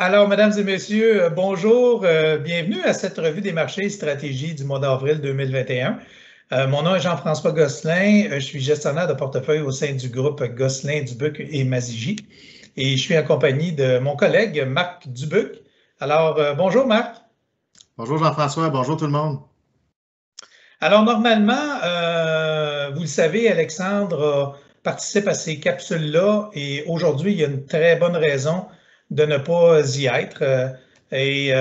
Alors, mesdames et messieurs, bonjour, bienvenue à cette revue des marchés et stratégies du mois d'avril 2021. Mon nom est Jean-François Gosselin, je suis gestionnaire de portefeuille au sein du groupe Gosselin, Dubuc et Mazigi et je suis accompagné de mon collègue Marc Dubuc. Alors, bonjour Marc. Bonjour Jean-François, bonjour tout le monde. Alors, normalement, vous le savez, Alexandre participe à ces capsules-là et aujourd'hui, il y a une très bonne raison de ne pas y être. Et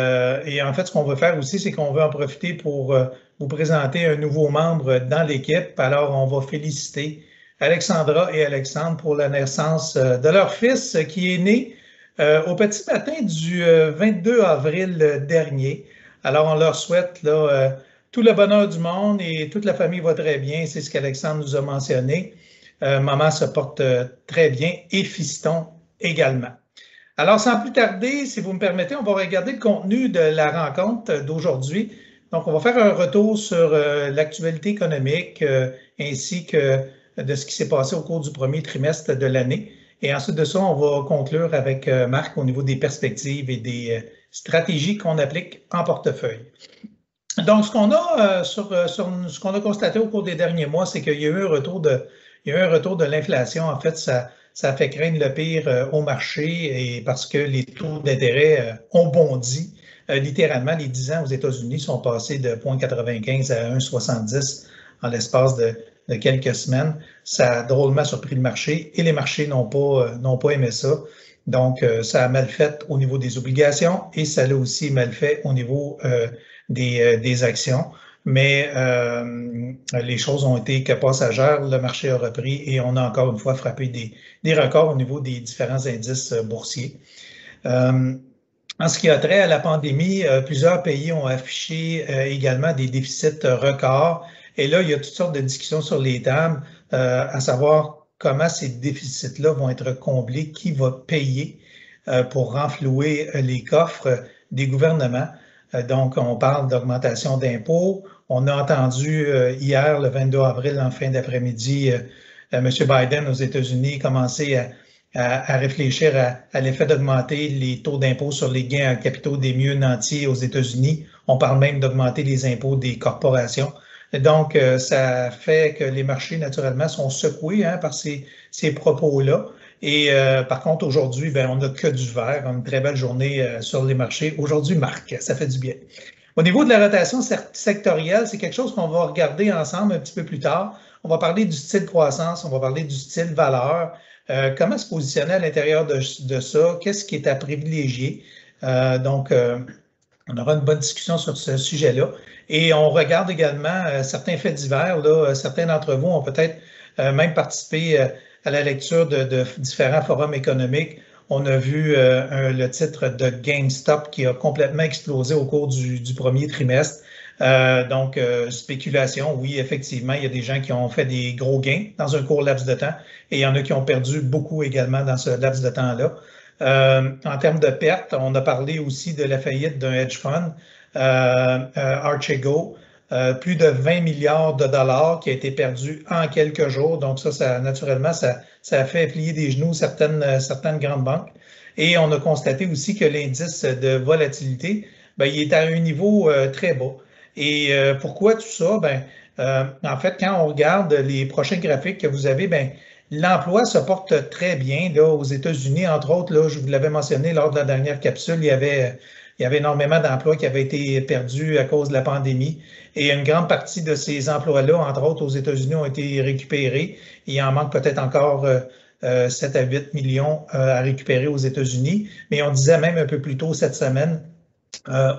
en fait, ce qu'on veut faire aussi, c'est qu'on veut en profiter pour vous présenter un nouveau membre dans l'équipe. Alors, on va féliciter Alexandra et Alexandre pour la naissance de leur fils qui est né au petit matin du 22 avril dernier. Alors, on leur souhaite là, tout le bonheur du monde et toute la famille va très bien. C'est ce qu'Alexandre nous a mentionné. Maman se porte très bien et fiston également. Alors, sans plus tarder, si vous me permettez, on va regarder le contenu de la rencontre d'aujourd'hui. Donc, on va faire un retour sur l'actualité économique ainsi que de ce qui s'est passé au cours du premier trimestre de l'année. Et ensuite de ça, on va conclure avec Marc au niveau des perspectives et des stratégies qu'on applique en portefeuille. Donc, ce qu'on a ce qu'on a constaté au cours des derniers mois, c'est qu'il y a eu un retour de l'inflation. En fait, ça a fait craindre le pire au marché et parce que les taux d'intérêt ont bondi. Littéralement, les 10 ans aux États-Unis sont passés de 0,95 à 1,70 en l'espace de quelques semaines. Ça a drôlement surpris le marché et les marchés n'ont pas aimé ça. Donc, ça a mal fait au niveau des obligations et ça l'a aussi mal fait au niveau des actions. Mais les choses ont été que passagères, le marché a repris et on a encore une fois frappé des records au niveau des différents indices boursiers. En ce qui a trait à la pandémie, plusieurs pays ont affiché également des déficits records. Et là, il y a toutes sortes de discussions sur les tables, à savoir comment ces déficits-là vont être comblés, qui va payer pour renflouer les coffres des gouvernements. Donc, on parle d'augmentation d'impôts. On a entendu hier, le 22 avril, en fin d'après-midi, M. Biden aux États-Unis commencer à réfléchir à l'effet d'augmenter les taux d'impôt sur les gains en capitaux des mieux nantis aux États-Unis. On parle même d'augmenter les impôts des corporations. Donc, ça fait que les marchés, naturellement, sont secoués par ces propos-là. Et par contre, aujourd'hui, on n'a que du vert. Une très belle journée sur les marchés. Aujourd'hui, Marc, ça fait du bien. Au niveau de la rotation sectorielle, c'est quelque chose qu'on va regarder ensemble un petit peu plus tard. On va parler du style croissance, on va parler du style valeur. Comment se positionner à l'intérieur de ça? Qu'est-ce qui est à privilégier? Donc, on aura une bonne discussion sur ce sujet-là. Et on regarde également certains faits divers. Là, certains d'entre vous ont peut-être même participé à la lecture de différents forums économiques. On a vu le titre de GameStop qui a complètement explosé au cours du premier trimestre. Donc, spéculation, oui, effectivement, il y a des gens qui ont fait des gros gains dans un court laps de temps et il y en a qui ont perdu beaucoup également dans ce laps de temps-là. En termes de pertes, on a parlé aussi de la faillite d'un hedge fund, Archegos, plus de 20 milliards de dollars qui a été perdu en quelques jours. Donc ça naturellement, ça a fait plier des genoux certaines grandes banques. Et on a constaté aussi que l'indice de volatilité, il est à un niveau très bas. Et pourquoi tout ça? En fait, quand on regarde les prochains graphiques que vous avez, l'emploi se porte très bien là, aux États-Unis. Entre autres, là, je vous l'avais mentionné lors de la dernière capsule, il y avait énormément d'emplois qui avaient été perdus à cause de la pandémie. Et une grande partie de ces emplois-là, entre autres aux États-Unis, ont été récupérés. Il en manque peut-être encore 7 à 8 millions à récupérer aux États-Unis. Mais on disait même un peu plus tôt cette semaine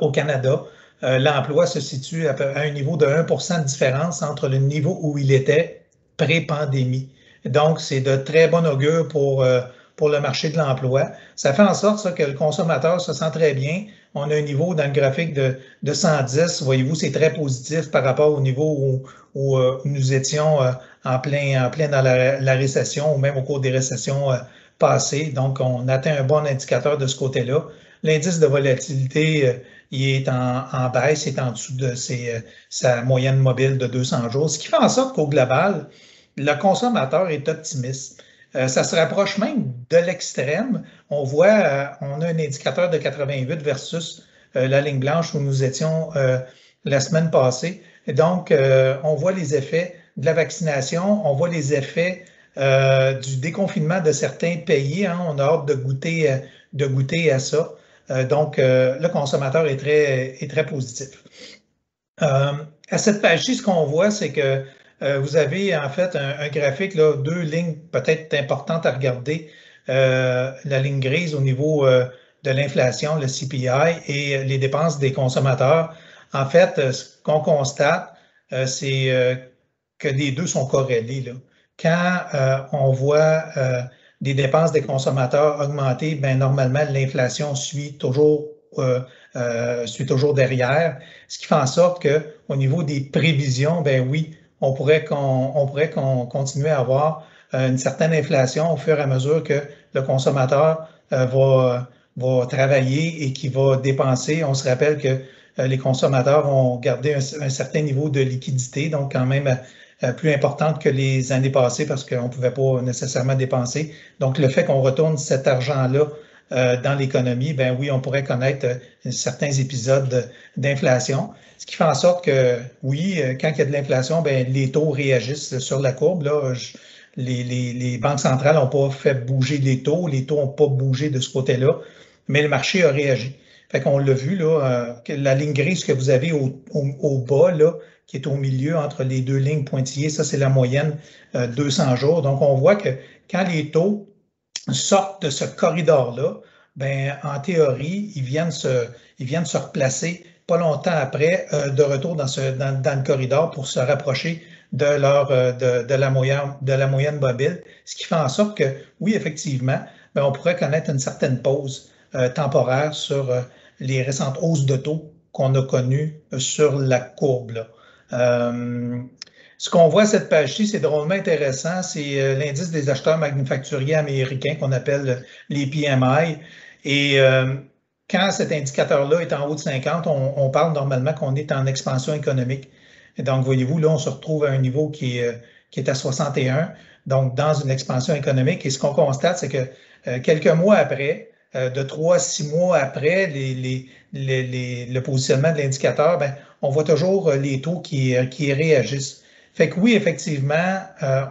au Canada, l'emploi se situe à un niveau de 1% de différence entre le niveau où il était pré-pandémie. Donc, c'est de très bon augure pour le marché de l'emploi. Ça fait en sorte ça, que le consommateur se sent très bien. On a un niveau dans le graphique de 110. Voyez-vous, c'est très positif par rapport au niveau où nous étions en plein dans la récession ou même au cours des récessions passées. Donc, on atteint un bon indicateur de ce côté-là. L'indice de volatilité, il est en baisse, il est en dessous de sa moyenne mobile de 200 jours, ce qui fait en sorte qu'au global, le consommateur est optimiste. Ça se rapproche même de l'extrême. On voit, on a un indicateur de 88 versus la ligne blanche où nous étions la semaine passée. Et donc, on voit les effets de la vaccination, on voit les effets du déconfinement de certains pays. Hein. On a hâte de goûter à ça. Donc, le consommateur est très positif. À cette page-ci, ce qu'on voit, c'est que vous avez en fait un graphique, là, deux lignes peut-être importantes à regarder. La ligne grise au niveau de l'inflation, le CPI, et les dépenses des consommateurs. En fait, ce qu'on constate, c'est que les deux sont corrélés, là. Quand on voit des dépenses des consommateurs augmenter, ben, normalement, l'inflation suit toujours derrière, ce qui fait en sorte qu'au niveau des prévisions, ben oui, on pourrait continuer à avoir une certaine inflation au fur et à mesure que le consommateur va travailler et qui va dépenser. On se rappelle que les consommateurs ont gardé un certain niveau de liquidité, donc quand même plus importante que les années passées parce qu'on ne pouvait pas nécessairement dépenser. Donc, le fait qu'on retourne cet argent-là dans l'économie, ben oui, on pourrait connaître certains épisodes d'inflation. Ce qui fait en sorte que, oui, quand il y a de l'inflation, ben les taux réagissent sur la courbe. Là, les banques centrales n'ont pas fait bouger les taux n'ont pas bougé de ce côté-là, mais le marché a réagi. Fait qu'on l'a vu, là, la ligne grise que vous avez au bas, là, qui est au milieu entre les deux lignes pointillées, ça, c'est la moyenne 200 jours. Donc, on voit que quand les taux sortent de ce corridor-là, ben, en théorie, ils viennent se replacer pas longtemps après de retour dans le corridor pour se rapprocher de la moyenne mobile, ce qui fait en sorte que, oui, effectivement, ben, on pourrait connaître une certaine pause temporaire sur les récentes hausses de taux qu'on a connues sur la courbe, là. Ce qu'on voit à cette page-ci, c'est drôlement intéressant, c'est l'indice des acheteurs manufacturiers américains qu'on appelle les PMI. Et quand cet indicateur-là est en haut de 50, on parle normalement qu'on est en expansion économique. Et donc, voyez-vous, là, on se retrouve à un niveau qui est à 61, donc dans une expansion économique. Et ce qu'on constate, c'est que quelques mois après, de 3 à 6 mois après le positionnement de l'indicateur, ben, on voit toujours les taux qui réagissent. Fait que oui, effectivement,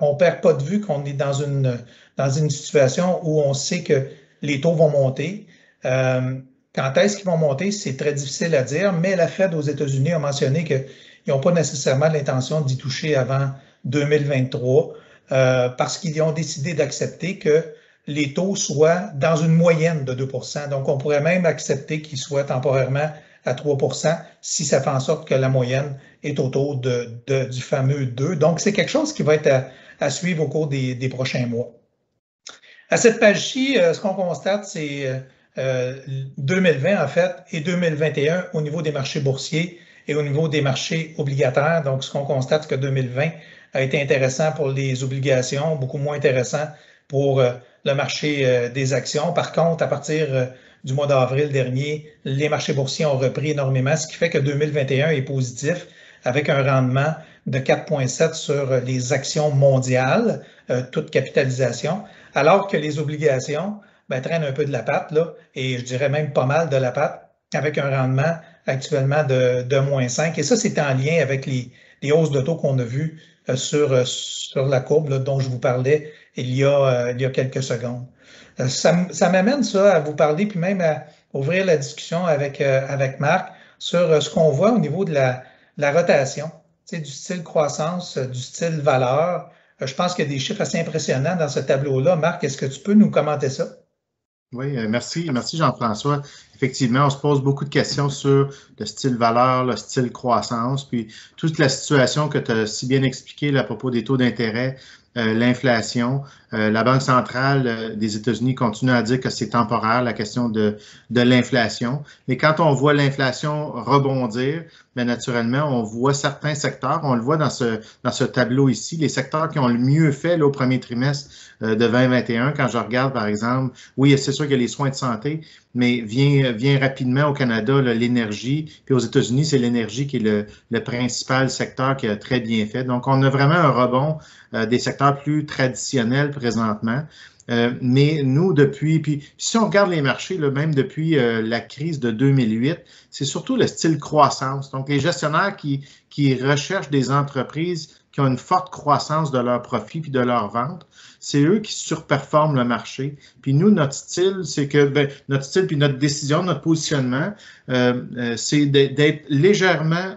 on ne perd pas de vue qu'on est dans une situation où on sait que les taux vont monter. Quand est-ce qu'ils vont monter, c'est très difficile à dire, mais la Fed aux États-Unis a mentionné qu'ils n'ont pas nécessairement l'intention d'y toucher avant 2023 parce qu'ils ont décidé d'accepter que les taux soient dans une moyenne de 2 %. Donc, on pourrait même accepter qu'ils soient temporairement à 3 % si ça fait en sorte que la moyenne est autour du fameux 2. Donc, c'est quelque chose qui va être à suivre au cours des prochains mois. À cette page-ci, ce qu'on constate, c'est 2020 en fait et 2021 au niveau des marchés boursiers et au niveau des marchés obligataires. Donc, ce qu'on constate, c'est que 2020 a été intéressant pour les obligations, beaucoup moins intéressant pour le marché des actions. Par contre, à partir du mois d'avril dernier, les marchés boursiers ont repris énormément, ce qui fait que 2021 est positif avec un rendement de 4,7 sur les actions mondiales, toute capitalisation, alors que les obligations ben, traînent un peu de la patte, là, et je dirais même pas mal de la patte, avec un rendement actuellement de -5. Et ça, c'est en lien avec les hausses de taux qu'on a vues sur la courbe là, dont je vous parlais il y a quelques secondes. Ça m'amène ça à vous parler, puis même à ouvrir la discussion avec Marc sur ce qu'on voit au niveau de la rotation, du style croissance, du style valeur. Je pense qu'il y a des chiffres assez impressionnants dans ce tableau-là. Marc, est-ce que tu peux nous commenter ça? Oui, merci Jean-François. Effectivement, on se pose beaucoup de questions sur le style valeur, le style croissance, puis toute la situation que tu as si bien expliquée à propos des taux d'intérêt, l'inflation. La Banque centrale des États-Unis continue à dire que c'est temporaire, la question de l'inflation. Mais quand on voit l'inflation rebondir, bien naturellement, on voit certains secteurs, on le voit dans ce tableau ici, les secteurs qui ont le mieux fait là, au premier trimestre de 2021. Quand je regarde, par exemple, oui, c'est sûr qu'il y a les soins de santé, mais vient rapidement au Canada l'énergie, puis aux États-Unis, c'est l'énergie qui est le principal secteur qui a très bien fait. Donc, on a vraiment un rebond des secteurs plus traditionnels présentement. Mais nous, puis si on regarde les marchés, là, même depuis la crise de 2008, c'est surtout le style croissance. Donc, les gestionnaires qui recherchent des entreprises qui ont une forte croissance de leurs profits puis de leurs ventes, c'est eux qui surperforment le marché. Puis nous, notre style, c'est que notre style puis notre décision, notre positionnement, c'est d'être légèrement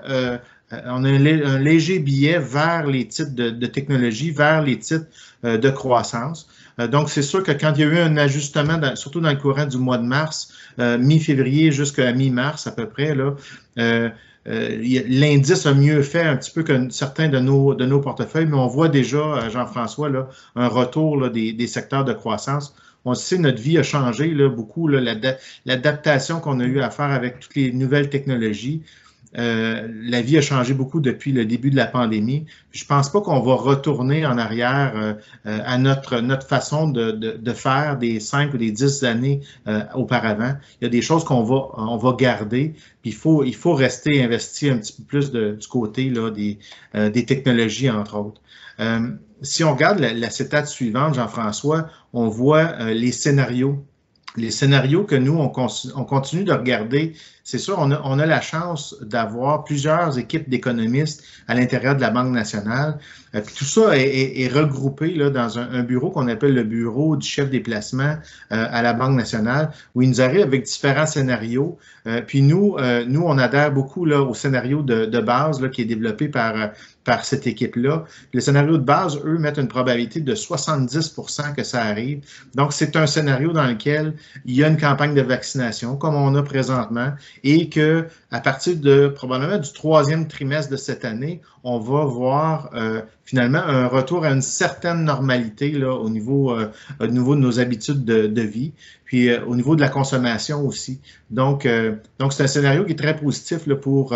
on a un léger biais vers les titres de technologie, vers les titres de croissance. Donc, c'est sûr que quand il y a eu un ajustement, surtout dans le courant du mois de mars, mi-février jusqu'à mi-mars à peu près, là, l'indice a mieux fait un petit peu que certains de nos portefeuilles, mais on voit déjà, Jean-François, là, un retour là, des secteurs de croissance. On sait que notre vie a changé là, beaucoup, là, l'adaptation qu'on a eu à faire avec toutes les nouvelles technologies. La vie a changé beaucoup depuis le début de la pandémie. Je pense pas qu'on va retourner en arrière à notre façon de faire des 5 ou des 10 années auparavant. Il y a des choses on va garder. Puis il faut rester investi un petit peu plus du côté là, des technologies, entre autres. Si on regarde la cétate suivante, Jean-François, on voit les scénarios. Les scénarios que nous, on continue de regarder, c'est sûr, on a la chance d'avoir plusieurs équipes d'économistes à l'intérieur de la Banque nationale. Puis tout ça est regroupé là, dans un bureau qu'on appelle le bureau du chef des placements à la Banque nationale, où il nous arrive avec différents scénarios. Puis nous, on adhère beaucoup là, au scénario de base là, qui est développé par cette équipe-là. Les scénarios de base, eux, mettent une probabilité de 70% que ça arrive. Donc, c'est un scénario dans lequel il y a une campagne de vaccination, comme on a présentement, et que à partir de probablement du 3e trimestre de cette année, on va voir finalement un retour à une certaine normalité là, au niveau de nos habitudes de vie, puis au niveau de la consommation aussi. Donc c'est un scénario qui est très positif là, pour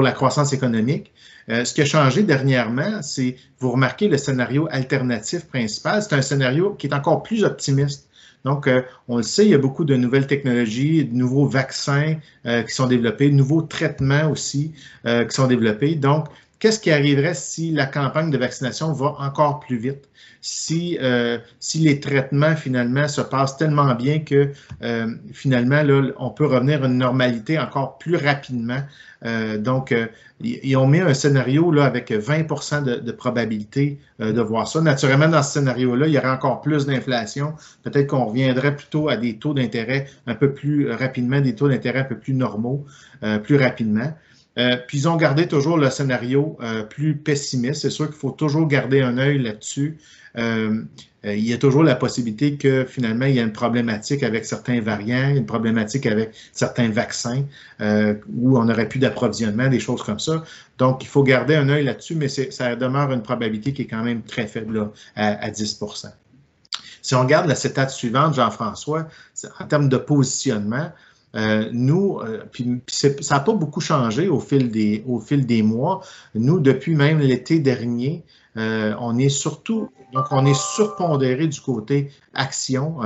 la croissance économique. Ce qui a changé dernièrement, c'est, vous remarquez le scénario alternatif principal, c'est un scénario qui est encore plus optimiste. Donc, on le sait, il y a beaucoup de nouvelles technologies, de nouveaux vaccins qui sont développés, de nouveaux traitements aussi qui sont développés. Donc, qu'est-ce qui arriverait si la campagne de vaccination va encore plus vite? Si les traitements, finalement, se passent tellement bien que, finalement, là, on peut revenir à une normalité encore plus rapidement. Donc, ils ont mis un scénario là, avec 20% de probabilité de voir ça. Naturellement, dans ce scénario-là, il y aurait encore plus d'inflation. Peut-être qu'on reviendrait plutôt à des taux d'intérêt un peu plus rapidement, des taux d'intérêt un peu plus normaux, plus rapidement. Puis ils ont gardé toujours le scénario plus pessimiste. C'est sûr qu'il faut toujours garder un œil là-dessus. Il y a toujours la possibilité que finalement il y a une problématique avec certains variants, une problématique avec certains vaccins où on n'aurait plus d'approvisionnement, des choses comme ça. Donc, il faut garder un œil là-dessus, mais ça demeure une probabilité qui est quand même très faible là, à 10%. Si on regarde la cétate suivante, Jean-François, en termes de positionnement, nous, puis ça n'a pas beaucoup changé au fil des mois. Nous, depuis même l'été dernier, on est surpondéré du côté action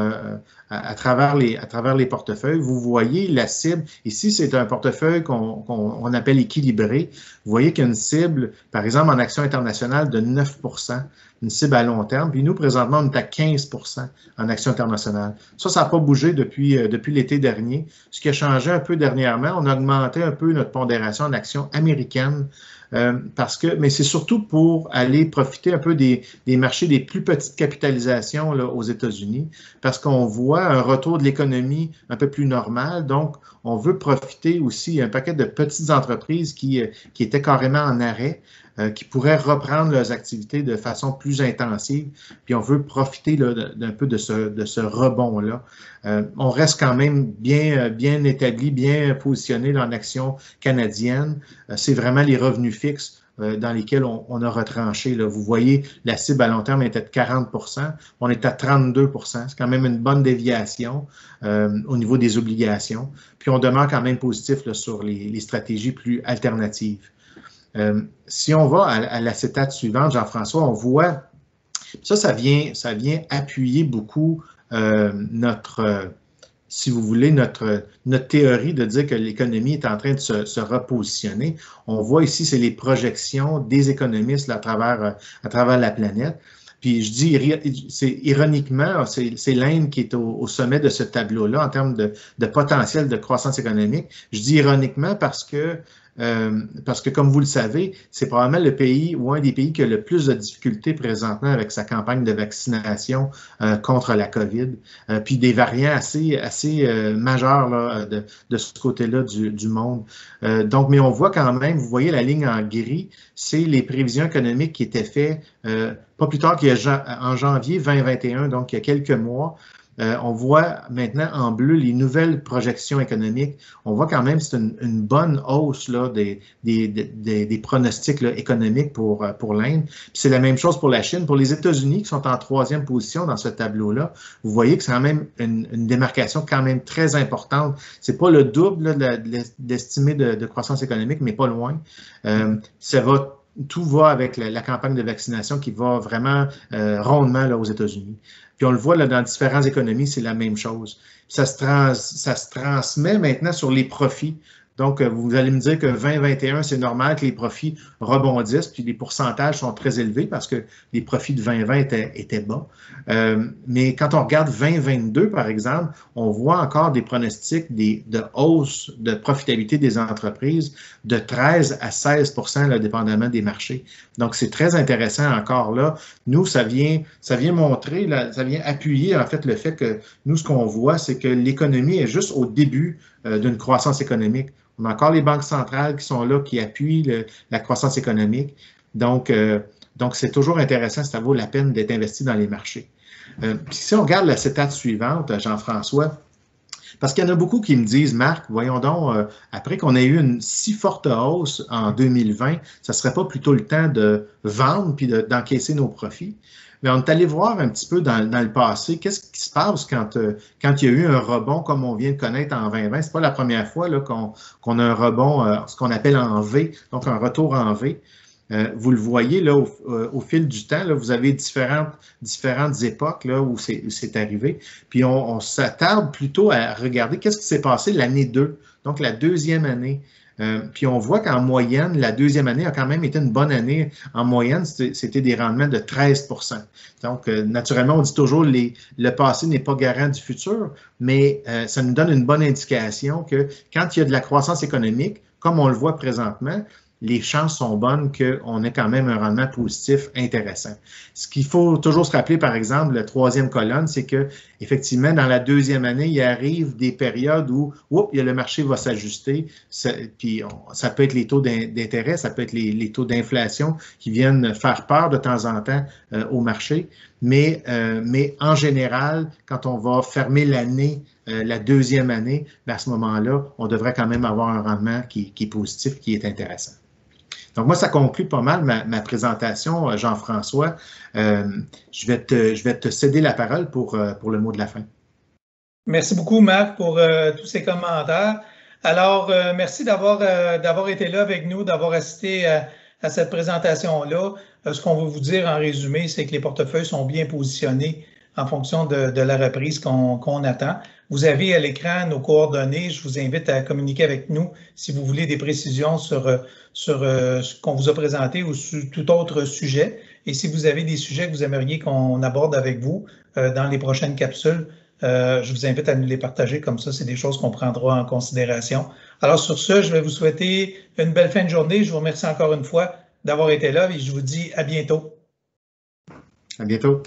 à travers les portefeuilles. Vous voyez la cible. Ici, c'est un portefeuille qu'on appelle équilibré. Vous voyez qu'il y a une cible, par exemple, en action internationale de 9%, une cible à long terme. Puis nous, présentement, on est à 15% en action internationale. Ça n'a pas bougé depuis l'été dernier. Ce qui a changé un peu dernièrement, on a augmenté un peu notre pondération en action américaine. Mais c'est surtout pour aller profiter un peu des marchés des plus petites capitalisations là, aux États-Unis, parce qu'on voit un retour de l'économie un peu plus normal. Donc, on veut profiter aussi un paquet de petites entreprises qui étaient carrément en arrêt, qui pourraient reprendre leurs activités de façon plus intensive. Puis on veut profiter d'un peu de ce rebond-là. On reste quand même bien établi, bien positionné dans l'action canadienne. C'est vraiment les revenus fixes dans lesquels on a retranché. Là. Vous voyez, la cible à long terme était de 40%. On est à 32%. C'est quand même une bonne déviation au niveau des obligations. Puis on demeure quand même positif là, sur les stratégies plus alternatives. Si on va à la cétate suivante, Jean-François, on voit, ça vient appuyer beaucoup si vous voulez, notre théorie de dire que l'économie est en train de se repositionner. On voit ici, c'est les projections des économistes là, à travers la planète. Puis je dis, c'est ironiquement, c'est l'Inde qui est au sommet de ce tableau-là en termes de potentiel de croissance économique. Je dis ironiquement parce que comme vous le savez, c'est probablement le pays ou un des pays qui a le plus de difficultés présentement avec sa campagne de vaccination contre la COVID, puis des variants assez majeurs là, de ce côté-là du monde. Donc, mais on voit quand même, vous voyez la ligne en gris, c'est les prévisions économiques qui étaient faites pas plus tard qu'en janvier 2021, donc il y a quelques mois. On voit maintenant en bleu les nouvelles projections économiques. On voit quand même que c'est une bonne hausse là, des pronostics là, économiques pour l'Inde. C'est la même chose pour la Chine. Pour les États-Unis qui sont en 3e position dans ce tableau-là, vous voyez que c'est quand même une démarcation quand même très importante. C'est pas le double là, d'estimé de croissance économique, mais pas loin. Tout va avec la campagne de vaccination qui va vraiment rondement là, aux États-Unis. Puis on le voit là, dans différentes économies, c'est la même chose. Ça se transmet maintenant sur les profits. Donc, vous allez me dire que 2021, c'est normal que les profits rebondissent, puis les pourcentages sont très élevés parce que les profits de 2020 étaient bas. Mais quand on regarde 2022, par exemple, on voit encore des pronostics de hausse de profitabilité des entreprises de 13 à 16 là, dépendamment des marchés. Donc, c'est très intéressant encore là. Nous, ça vient montrer, là, ça vient appuyer en fait le fait que nous, ce qu'on voit, c'est que l'économie est juste au début d'une croissance économique. On a encore les banques centrales qui sont là, qui appuient la croissance économique. Donc, c'est toujours intéressant, ça vaut la peine d'être investi dans les marchés. Puis si on regarde la cétate suivante, Jean-François, parce qu'il y en a beaucoup qui me disent, Marc, voyons donc, après qu'on ait eu une si forte hausse en 2020, ça ne serait pas plutôt le temps de vendre puis d'encaisser nos profits? Mais on est allé voir un petit peu dans le passé, qu'est-ce qui se passe quand il y a eu un rebond comme on vient de connaître en 2020. C'est pas la première fois là, qu'on a un rebond, ce qu'on appelle en V, donc un retour en V. Vous le voyez là au fil du temps, là, vous avez différentes époques là, où c'est arrivé. Puis on s'attarde plutôt à regarder qu'est-ce qui s'est passé l'année 2, donc la deuxième année. Puis on voit qu'en moyenne, la deuxième année a quand même été une bonne année. En moyenne, c'était des rendements de 13 %. Donc, naturellement, on dit toujours le passé n'est pas garant du futur, mais ça nous donne une bonne indication que quand il y a de la croissance économique, comme on le voit présentement, les chances sont bonnes qu'on ait quand même un rendement positif intéressant. Ce qu'il faut toujours se rappeler, par exemple, la troisième colonne, c'est que effectivement, dans la deuxième année, il arrive des périodes où le marché va s'ajuster, puis ça peut être les taux d'intérêt, ça peut être les taux d'inflation qui viennent faire peur de temps en temps au marché, mais en général, quand on va fermer l'année, la deuxième année, à ce moment-là, on devrait quand même avoir un rendement qui est positif, qui est intéressant. Donc, moi, ça conclut pas mal ma présentation, Jean-François. Je vais te céder la parole pour le mot de la fin. Merci beaucoup, Marc, pour tous ces commentaires. Alors, merci d'avoir été là avec nous, d'avoir assisté à cette présentation-là. Ce qu'on veut vous dire en résumé, c'est que les portefeuilles sont bien positionnés en fonction de la reprise qu'on attend. Vous avez à l'écran nos coordonnées. Je vous invite à communiquer avec nous si vous voulez des précisions sur ce qu'on vous a présenté ou sur tout autre sujet. Et si vous avez des sujets que vous aimeriez qu'on aborde avec vous dans les prochaines capsules, je vous invite à nous les partager. Comme ça, c'est des choses qu'on prendra en considération. Alors sur ce, je vais vous souhaiter une belle fin de journée. Je vous remercie encore une fois d'avoir été là et je vous dis à bientôt. À bientôt.